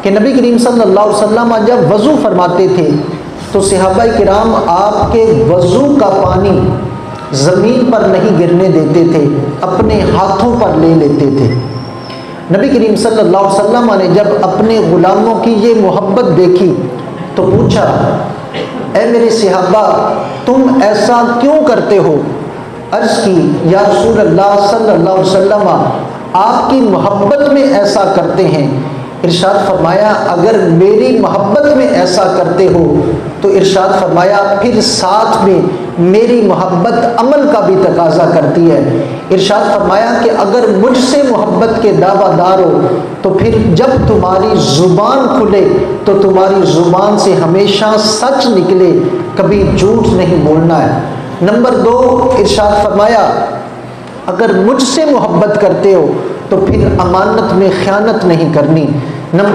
کہ نبی کریم صلی اللہ علیہ وسلم جب وضو فرماتے تھے تو صحابہ کرام آپ کے وضو کا پانی زمین پر نہیں گرنے دیتے تھے، اپنے ہاتھوں پر لے لیتے تھے۔ نبی کریم صلی اللہ علیہ وسلم نے جب اپنے غلاموں کی یہ محبت دیکھی تو پوچھا، اے میرے صحابہ تم ایسا کیوں کرتے ہو؟ عرض کی، یا رسول اللہ صلی اللہ علیہ وسلم آپ کی محبت میں ایسا کرتے ہیں۔ ارشاد فرمایا اگر میری محبت میں ایسا کرتے ہو تو ارشاد فرمایا پھر ساتھ میں میری محبت عمل کا بھی تقاضا کرتی ہے۔ ارشاد فرمایا کہ اگر مجھ سے محبت کے دعویٰ دار ہو تو پھر جب تمہاری زبان کھلے تو تمہاری زبان سے ہمیشہ سچ نکلے، کبھی جھوٹ نہیں بولنا ہے۔ نمبر 2 ارشاد فرمایا اگر مجھ سے محبت کرتے ہو تو پھر امانت میں خیانت نہیں کرنی۔